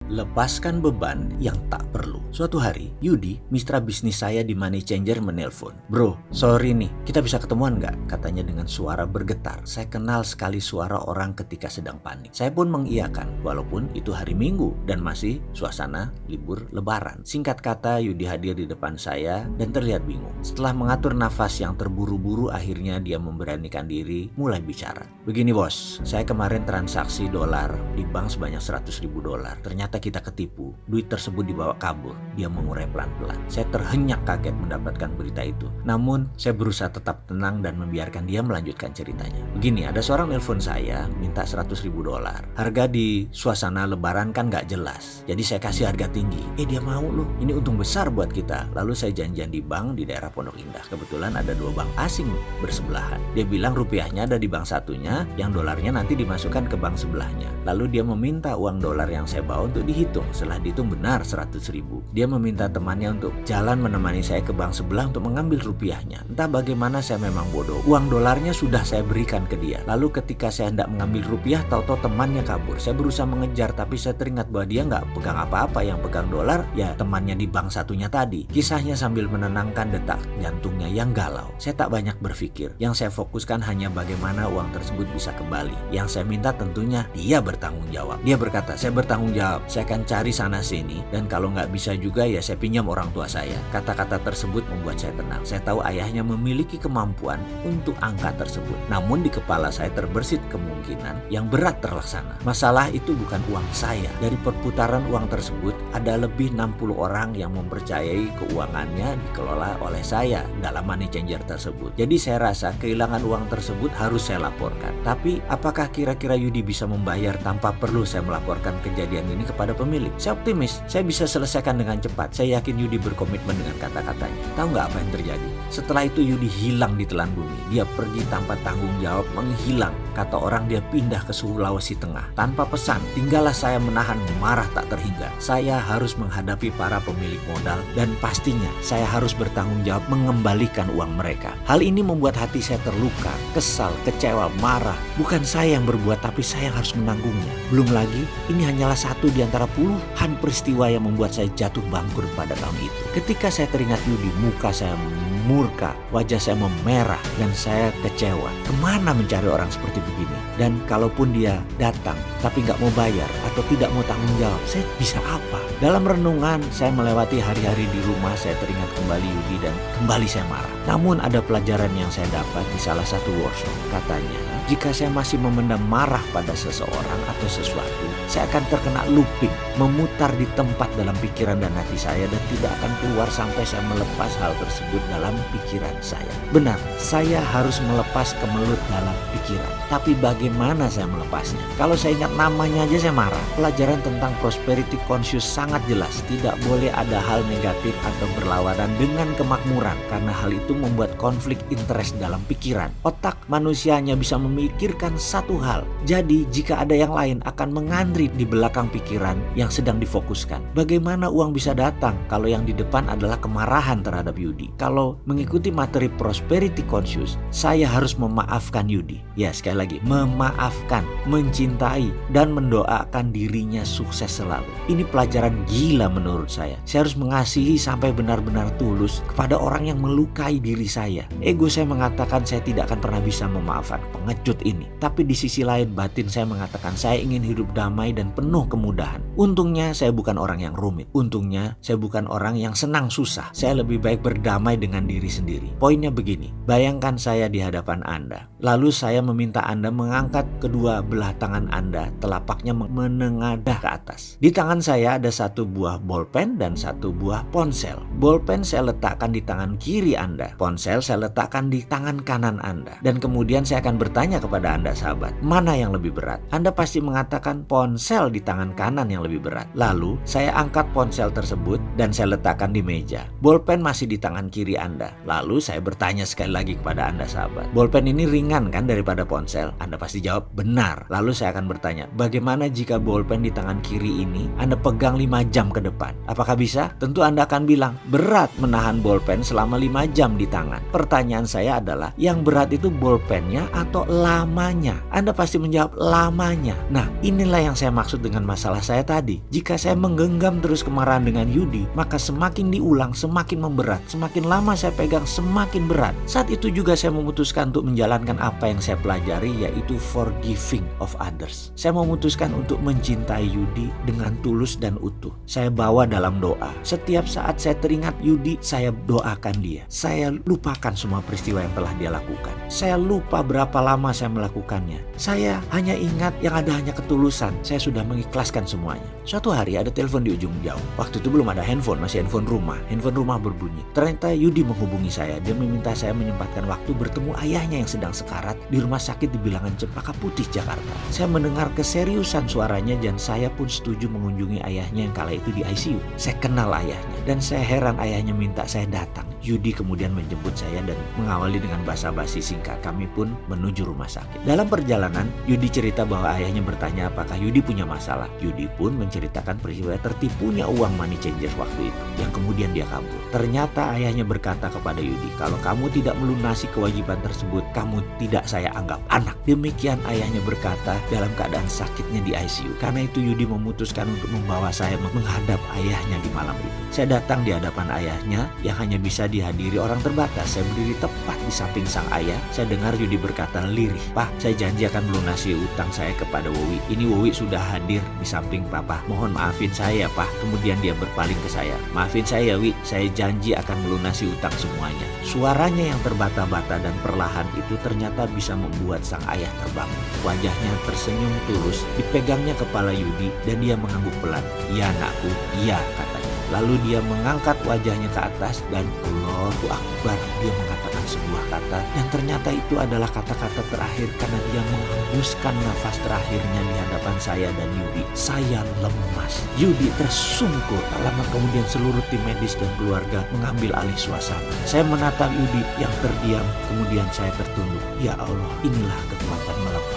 Lepaskan beban yang tak perlu. Suatu hari, Yudi, mitra bisnis saya di Money Changer menelpon. "Bro, sorry nih, kita bisa ketemuan nggak?" Katanya dengan suara bergetar. Saya kenal sekali suara orang ketika sedang panik. Saya pun mengiyakan, walaupun itu hari Minggu dan masih suasana libur lebaran. Singkat kata, Yudi hadir di depan saya dan terlihat bingung. Setelah mengatur nafas yang terburu-buru, akhirnya dia memberanikan diri mulai bicara. "Begini bos, saya kemarin transaksi dolar di bank sebanyak $100.000. Ternyata kita ketipu, duit tersebut dibawa kabur." Dia mengurai pelan-pelan. Saya terhenyak kaget mendapatkan berita itu. Namun saya berusaha tetap tenang dan membiarkan dia melanjutkan ceritanya. "Begini, ada seorang nelpon saya minta $100.000. Harga di suasana lebaran kan gak jelas, jadi saya kasih harga tinggi. Dia mau loh, ini untung besar buat kita." Lalu saya janjian di bank di daerah Pondok Indah. Kebetulan ada 2 bank asing bersebelahan. Dia bilang rupiahnya ada di bank satunya, yang dolarnya nanti dimasukkan ke bank sebelahnya. Lalu dia meminta uang dolar yang saya bawa untuk dihitung. Setelah dihitung benar 100.000. Dia meminta temannya untuk jalan menemani saya ke bank sebelah untuk mengambil rupiahnya. Entah bagaimana saya memang bodoh. Uang dolarnya sudah saya berikan ke dia. Lalu ketika saya hendak mengambil rupiah, tahu-tahu temannya kabur. Saya berusaha mengejar, tapi saya teringat bahwa dia nggak pegang apa-apa. Yang pegang dolar ya temannya di bank satunya tadi. Kisahnya sambil menenangkan detak jantungnya yang galau. Saya tak banyak berpikir. Yang saya fokuskan hanya bagaimana uang tersebut bisa kembali. Yang saya minta tentunya dia bertanggung jawab. Dia berkata, "Saya bertanggung jawab. Saya akan cari sana sini, dan kalau nggak bisa juga ya saya pinjam orang tua saya." Kata-kata tersebut membuat saya tenang. Saya tahu ayahnya memiliki kemampuan untuk angka tersebut. Namun di kepala saya terbersit kemungkinan yang berat terlaksana. Masalah itu bukan uang saya. Dari perputaran uang tersebut ada lebih 60 orang yang mempercayai keuangannya dikelola oleh saya dalam Money Changer tersebut. Jadi saya rasa kehilangan uang tersebut harus saya laporkan. Tapi apakah kira-kira Yudi bisa membayar tanpa perlu saya melaporkan kejadian ini kepada pemilik? Saya optimis, saya bisa selesaikan dengan cepat. Saya yakin Yudi berkomitmen dengan kata-katanya. Tahu nggak apa yang terjadi? Setelah itu Yudi hilang di telan bumi. Dia pergi tanpa tanggung jawab, menghilang. Kata orang dia pindah ke Sulawesi Tengah. Tanpa pesan, tinggallah saya menahan marah tak terhingga. Saya harus menghadapi para pemilik modal dan pastinya saya harus bertanggung jawab mengembalikan uang mereka. Hal ini membuat hati saya terluka, kesal, kecewa, marah. Bukan saya yang berbuat, tapi saya yang harus menanggungnya. Belum lagi, ini hanyalah satu di antara puluhan peristiwa yang membuat saya jatuh bangkrut pada tahun itu. Ketika saya teringat Yudi, muka saya murka, wajah saya memerah, dan saya kecewa. Kemana mencari orang seperti begini? Dan kalaupun dia datang tapi nggak mau bayar atau tidak mau tanggung jawab, saya bisa apa? Dalam renungan saya melewati hari-hari di rumah, saya teringat kembali Yudi dan kembali saya marah. Namun ada pelajaran yang saya dapat di salah satu workshop. Katanya, jika saya masih memendam marah pada seseorang atau sesuatu, saya akan terkena looping, memutar di tempat dalam pikiran dan hati saya dan tidak akan keluar sampai saya melepas hal tersebut dalam pikiran saya. Benar, saya harus melepas kemelut dalam pikiran. Tapi bagaimana saya melepasnya? Kalau saya ingat namanya aja saya marah. Pelajaran tentang prosperity conscious sangat jelas. Tidak boleh ada hal negatif atau berlawanan dengan kemakmuran, karena hal itu membuat konflik interest dalam pikiran. Otak manusia hanya bisa memikirkan satu hal. Jadi jika ada yang lain akan mengantri di belakang pikiran yang sedang difokuskan. Bagaimana uang bisa datang kalau yang di depan adalah kemarahan terhadap Yudi? Kalau mengikuti materi prosperity conscious, saya harus memaafkan Yudi. Ya, sekali lagi, memaafkan, mencintai, dan mendoakan dirinya sukses selalu. Ini pelajaran gila menurut saya. Saya harus mengasihi sampai benar-benar tulus kepada orang yang melukai diri saya. Ego saya mengatakan saya tidak akan pernah bisa memaafkan pengecut ini. Tapi di sisi lain batin saya mengatakan saya ingin hidup damai dan penuh kemudahan. Untungnya saya bukan orang yang rumit. Untungnya saya bukan orang yang senang susah. Saya lebih baik berdamai dengan diri sendiri. Poinnya begini, bayangkan saya di hadapan Anda. Lalu saya meminta Anda mengangkat kedua belah tangan Anda, telapaknya menengadah ke atas. Di tangan saya ada satu buah bolpen dan satu buah ponsel. Bolpen saya letakkan di tangan kiri Anda. Ponsel saya letakkan di tangan kanan Anda. Dan kemudian saya akan bertanya kepada Anda sahabat, mana yang lebih berat? Anda pasti mengatakan ponsel di tangan kanan yang lebih berat. Lalu saya angkat ponsel tersebut dan saya letakkan di meja. Bolpen masih di tangan kiri Anda. Lalu saya bertanya sekali lagi kepada Anda sahabat, bolpen ini ringan kan daripada ponsel? Anda pasti jawab benar. Lalu saya akan bertanya, bagaimana jika bolpen di tangan kiri ini Anda pegang 5 jam ke depan? Apakah bisa? Tentu Anda akan bilang, berat menahan bolpen selama 5 jam di tangan. Pertanyaan saya adalah, yang berat itu bolpennya atau lamanya. Anda pasti menjawab lamanya. Nah, inilah yang saya maksud dengan masalah saya tadi. Jika saya menggenggam terus kemarahan dengan Yudi, maka semakin diulang semakin memberat. Semakin lama saya pegang semakin berat. Saat itu juga saya memutuskan untuk menjalankan apa yang saya pelajari, yaitu forgiving of others. Saya memutuskan untuk mencintai Yudi dengan tulus dan utuh. Saya bawa dalam doa. Setiap saat saya teringat Yudi, saya doakan dia. Saya lupakan semua peristiwa yang telah dia lakukan. Saya lupa berapa lama saya melakukannya. Saya hanya ingat yang ada hanya ketulusan. Saya sudah mengikhlaskan semuanya. Suatu hari ada telepon di ujung jauh. Waktu itu belum ada handphone, masih handphone rumah. Handphone rumah berbunyi. Ternyata Yudi menghubungi saya. Dia meminta saya menyempatkan waktu bertemu ayahnya yang sedang sekarat di rumah sakit di Bilangan Cempaka Putih, Jakarta. Saya mendengar keseriusan suaranya dan saya pun setuju mengunjungi ayahnya yang kala itu di ICU. Saya kenal ayahnya dan saya heran ayahnya minta saya datang. Yudi kemudian menjemput saya dan mengawali dengan basa-basi singkat. Kami pun menuju rumah sakit. Dalam perjalanan, Yudi cerita bahwa ayahnya bertanya apakah Yudi punya masalah. Yudi pun menceritakan peristiwa tertipunya uang money changer waktu itu, yang kemudian dia kabur. Ternyata ayahnya berkata kepada Yudi, kalau kamu tidak melunasi kewajiban tersebut, kamu tidak saya anggap anak. Demikian ayahnya berkata dalam keadaan sakitnya di ICU. Karena itu Yudi memutuskan untuk membawa saya menghadap ayahnya di malam itu. Saya datang di hadapan ayahnya yang hanya bisa dihadiri orang terbatas. Saya berdiri tepat di samping sang ayah. Saya dengar Yudi berkata lirih, "Pak, saya janji akan melunasi utang saya kepada Wowi. Ini Wowi sudah hadir di samping Papa. Mohon maafin saya, Pak." Kemudian dia berpaling ke saya. "Maafin saya, Wi. Saya janji akan melunasi utang semuanya." Suaranya yang terbata-bata dan perlahan itu ternyata bisa membuat sang ayah terbangun. Wajahnya tersenyum tulus, dipegangnya kepala Yudi dan dia mengangguk pelan. "Ya anakku, ya," katanya. Lalu dia mengangkat wajahnya ke atas dan Allahu Akbar, dia mengatakan sebuah kata dan ternyata itu adalah kata-kata terakhir karena dia menghembuskan nafas terakhirnya di hadapan saya dan Yudi. Saya lemas. Yudi tersungkur. Tak lama kemudian seluruh tim medis dan keluarga mengambil alih suasana. Saya menatap Yudi yang terdiam, kemudian saya tertunduk. Ya Allah, inilah kekuatan melakukan